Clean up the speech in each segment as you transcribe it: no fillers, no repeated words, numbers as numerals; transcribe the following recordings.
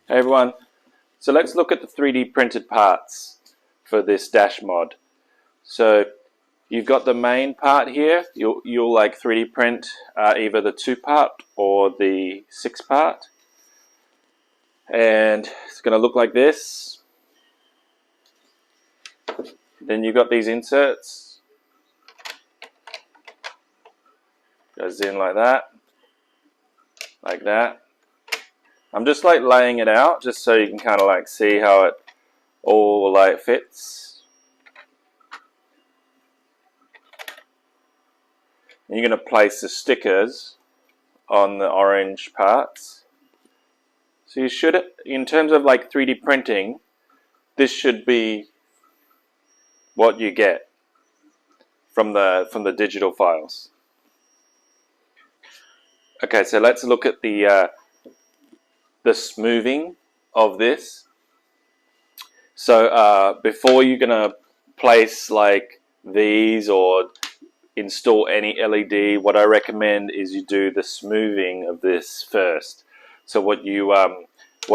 Hey everyone, so let's look at the 3D printed parts for this dash mod. So you've got the main part here. You'll like 3D print either the 2-part or the 6-part, and it's going to look like this. Then you've got these inserts, goes in like that. I'm just like laying it out just so you can kind of like see how it all like fits. And you're going to place the stickers on the orange parts. So you should, in terms of like 3D printing, this should be what you get from the digital files. Okay, so let's look at the smoothing of this. So before you're gonna place like these or install any LED, what I recommend is you do the smoothing of this first. So what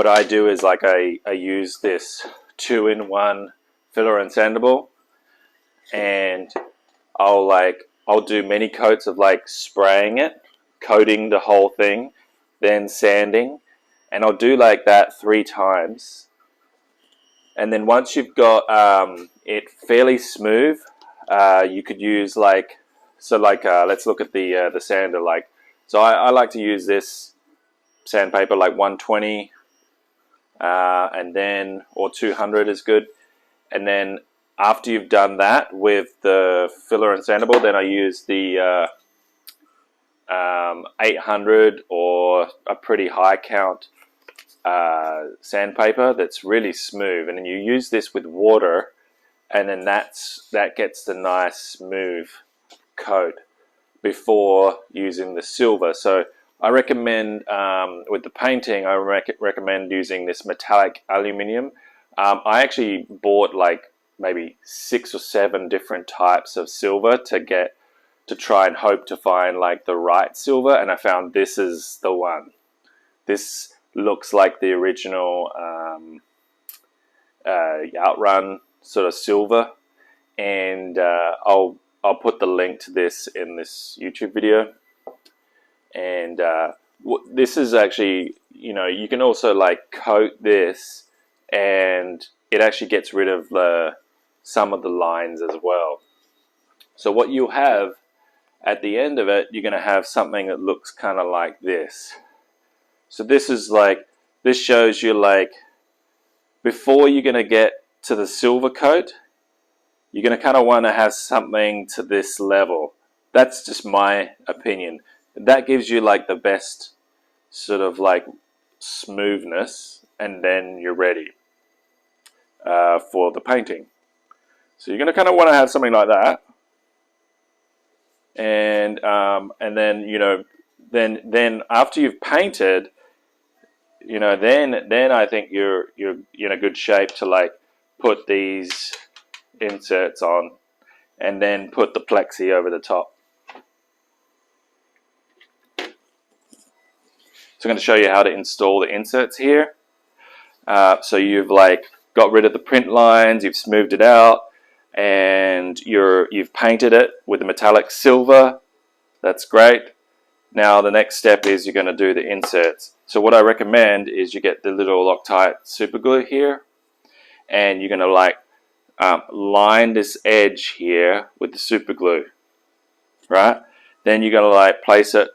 I do is like I use this 2-in-1 filler and sandable, and I'll do many coats of like spraying it, coating the whole thing, then sanding. And I'll do like that 3 times. And then once you've got it fairly smooth, you could use like, let's look at the sander. So I like to use this sandpaper like 120, and then, or 200 is good. And then after you've done that with the filler and sandable, then I use the 800 or a pretty high count sandpaper that's really smooth, and then you use this with water, and then that gets the nice smooth coat before using the silver. So I recommend with the painting, I recommend using this metallic aluminium. I actually bought like maybe 6 or 7 different types of silver to try and hope to find like the right silver, and I found this is the one. This looks like the original Outrun sort of silver, and I'll put the link to this in this YouTube video. And this is actually, you can also like coat this, and it actually gets rid of some of the lines as well. So what you have at the end of it, you're going to have something that looks kind of like this. So this is like, this shows you like, before you're going to get to the silver coat, you're going to kind of want to have something to this level. That's just my opinion. That gives you like the best sort of like smoothness, and then you're ready for the painting. So you're going to kind of want to have something like that. And then then after you've painted, then I think you're in a good shape to like put these inserts on, and then put the Plexi over the top. So I'm going to show you how to install the inserts here. So you've like got rid of the print lines, you've smoothed it out, and you've painted it with the metallic silver. That's great. Now the next step is you're going to do the inserts. So what I recommend is you get the little Loctite super glue here, and you're going to like line this edge here with the super glue, right? Then you're going to like place it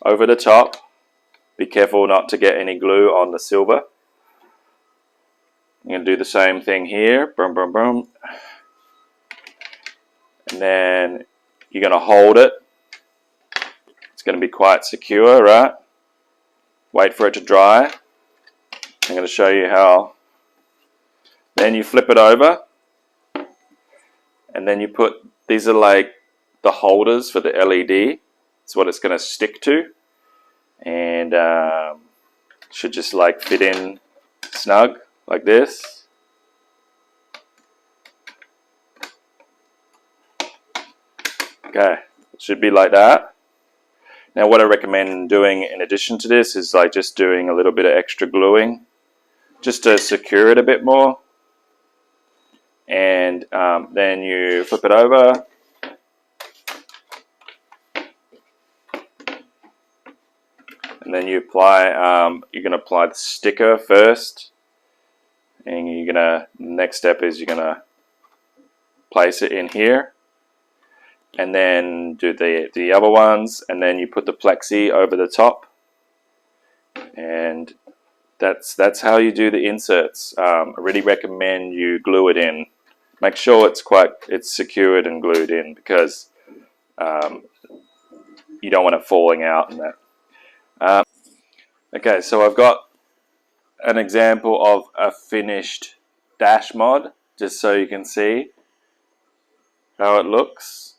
over the top. Be careful not to get any glue on the silver. You're going to do the same thing here. Boom, boom, boom. And then you're going to hold it. It's going to be quite secure, right? Wait for it to dry. I'm going to show you how. Then you flip it over, and then you put, these are like the holders for the LED. It's what it's going to stick to, and should just like fit in snug like this. Okay, it should be like that. Now what I recommend doing in addition to this is like just doing a little bit of extra gluing just to secure it a bit more. And then you flip it over. And then you apply, you're going to apply the sticker first. And you're going to, next step is you're going to place it in here. And then do the other ones. And then you put the Plexi over the top. And that's how you do the inserts. I really recommend you glue it in. Make sure it's secured and glued in, because you don't want it falling out and that. Okay, so I've got an example of a finished dash mod, just so you can see how it looks.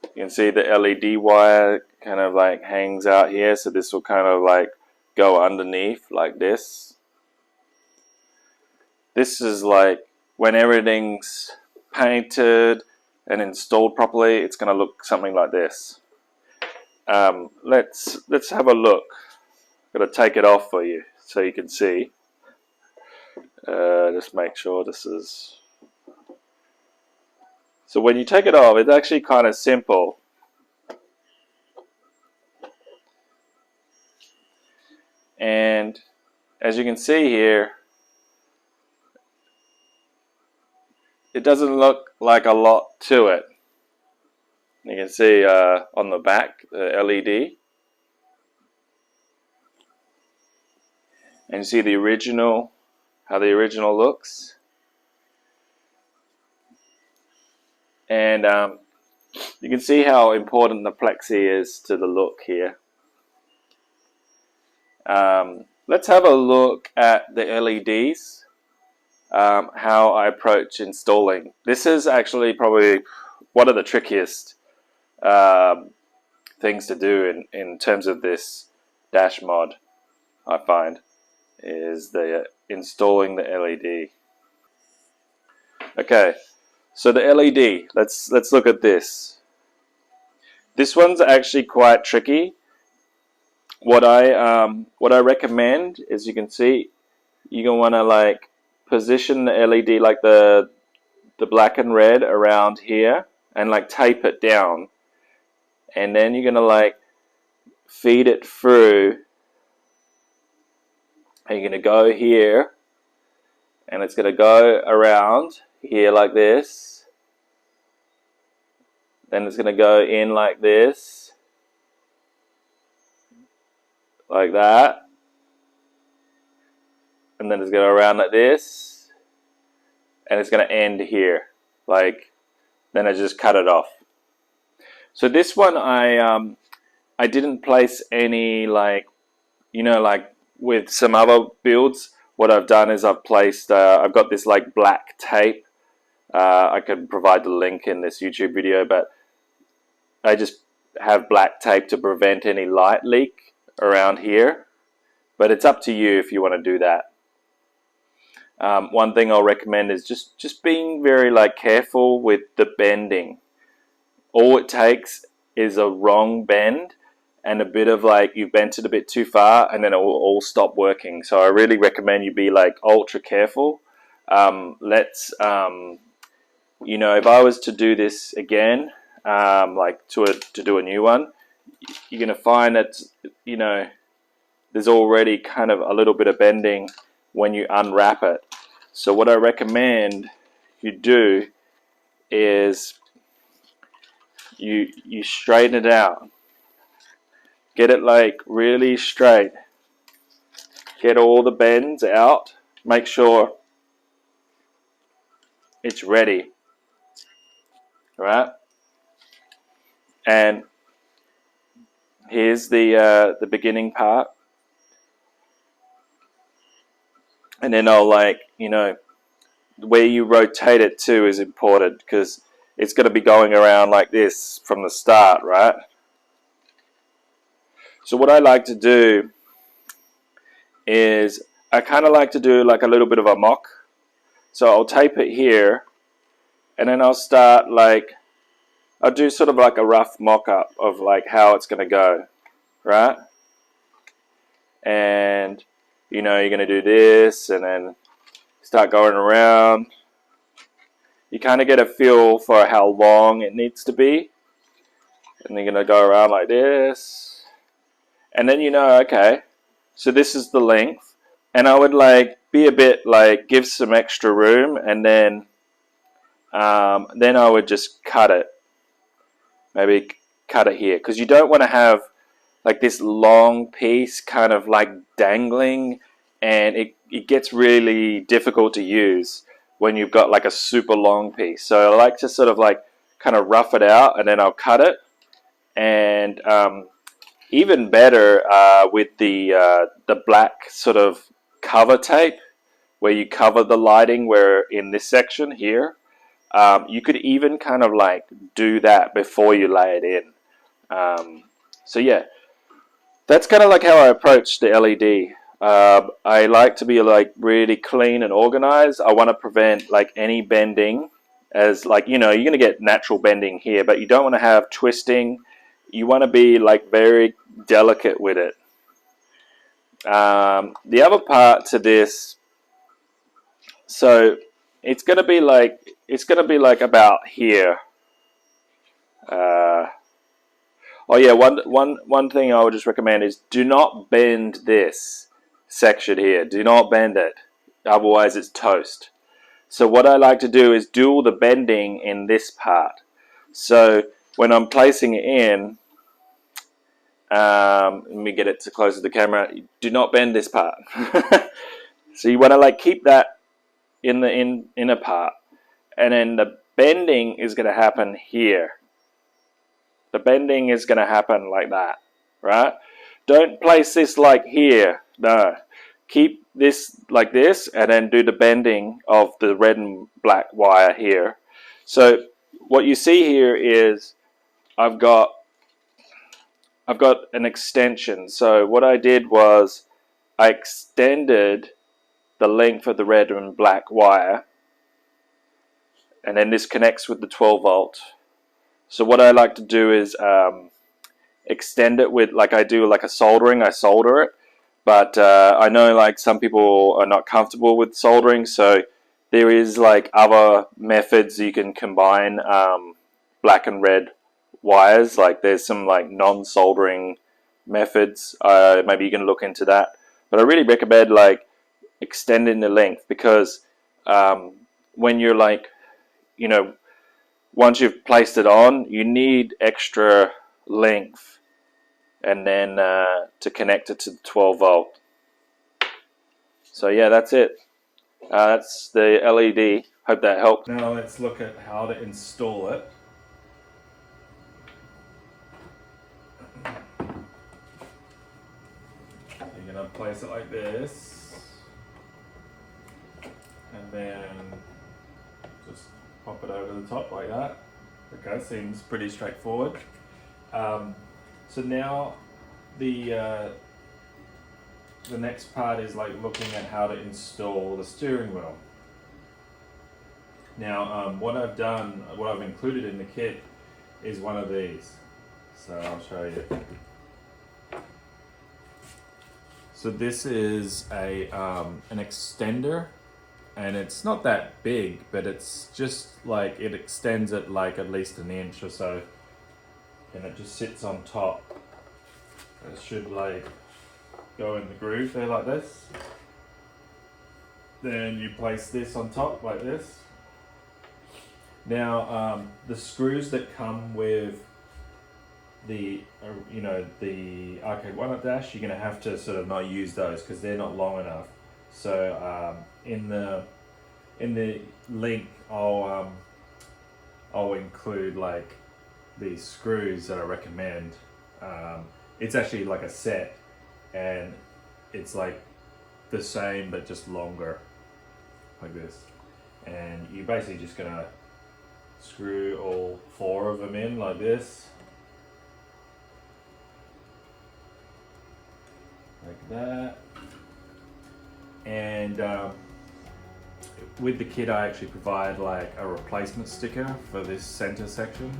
You can see the LED wire kind of like hangs out here, so this will kind of like go underneath like this. This is like when everything's painted and installed properly, it's going to look something like this. Let's have a look. I'm going to take it off for you so you can see. Just make sure this is. So when you take it off, it's actually kind of simple. And as you can see here, it doesn't look like a lot to it. You can see on the back, the LED. And you see the original, how the original looks. And you can see how important the Plexi is to the look here. Let's have a look at the LEDs. How I approach installing. This is actually probably one of the trickiest things to do in terms of this dash mod, I find, is the installing the LED. Okay, so the LED, let's look at this. This one's actually quite tricky. What I recommend is, you can see, you're gonna want to like position the LED like the black and red around here, and like tape it down, and then you're gonna like feed it through, and you're gonna go here, and it's gonna go around here like this, then it's gonna go in like this, like that, and then it's going to go around like this, and it's going to end here, like, then I just cut it off. So this one I didn't place any, like, you know, like with some other builds, what I've done is I've placed, I've got this like black tape. I could provide the link in this YouTube video, but I just have black tape to prevent any light leak around here, but it's up to you if you want to do that. One thing I'll recommend is just being very like careful with the bending. All it takes is a wrong bend and a bit of like, you've bent it a bit too far, and then it will all stop working. So I really recommend you be like ultra careful. You know, if I was to do this again, like to do a new one, you're going to find that, you know, there's already kind of a little bit of bending when you unwrap it. So what I recommend you do is you straighten it out. Get it like really straight. Get all the bends out. Make sure it's ready. Alright? And here's the beginning part, and then I'll like, you know, where you rotate it to is important, because it's going to be going around like this from the start, right? So what I like to do is I kind of like to do like a little bit of a mock. So I'll tape it here, and then I'll start like, I'll do sort of like a rough mock-up of like how it's going to go, right? And, you know, you're going to do this, and then start going around. You kind of get a feel for how long it needs to be. And you're going to go around like this. And then you know, okay, so this is the length. And I would like be a bit like give some extra room, and then I would just cut it. Maybe cut it here, because you don't want to have like this long piece kind of like dangling, and it gets really difficult to use when you've got like a super long piece. So I like to sort of like kind of rough it out, and then I'll cut it. And even better with the black sort of cover tape, where you cover the lighting, where in this section here, you could even kind of like do that before you lay it in. So yeah, that's kind of like how I approach the LED. I like to be like really clean and organized. I want to prevent like any bending, as like, you know, you're going to get natural bending here, but you don't want to have twisting. You want to be like very delicate with it. The other part to this, so it's going to be like about here. Oh yeah, one thing I would just recommend is do not bend this section here. Do not bend it, otherwise it's toast. So what I like to do is do all the bending in this part. So when I'm placing it in, let me get it to close to the camera. Do not bend this part. So you want to like keep that in the inner part, and then the bending is going to happen here. The bending is going to happen like that, right? Don't place this like here. No, keep this like this, and then do the bending of the red and black wire here. So what you see here is I've got an extension. So what I did was I extended the length of the red and black wire, and then this connects with the 12 volt. So what I like to do is extend it with, like I do like a soldering, I solder it. But I know like some people are not comfortable with soldering, so there is like other methods you can combine black and red wires. Like there's some like non-soldering methods. Maybe you can look into that. But I really recommend like extending the length, because when you're like, you know, once you've placed it on, you need extra length, and then to connect it to the 12 volt. So yeah, that's it. That's the LED. Hope that helped. Now let's look at how to install it. You're going to place it like this, and then just pop it over the top like that. Okay, seems pretty straightforward. So now the next part is like looking at how to install the steering wheel. Now what I've included in the kit is one of these. So I'll show you. So this is a an extender. And it's not that big, but it's just like it extends it like at least an inch or so, and it just sits on top. It should like go in the groove there like this. Then you place this on top like this. Now the screws that come with the the Arcade1up Dash, you're going to have to sort of not use those because they're not long enough. So in the link, I'll include like these screws that I recommend. It's actually like a set, and it's like the same but just longer, like this. And you're basically just gonna screw all 4 of them in like this, like that. And with the kit, I actually provide like a replacement sticker for this center section.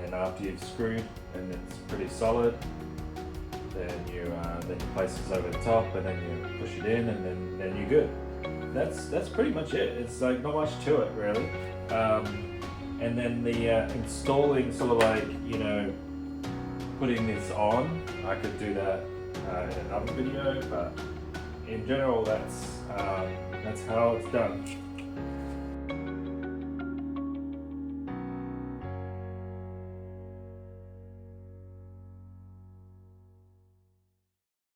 And after you've screwed and it's pretty solid, then you place this over the top, and then you push it in, and then you're good. that's pretty much it. It's like not much to it really. And then the installing, sort of like, you know, putting this on, I could do that in another video, but in general that's how it's done.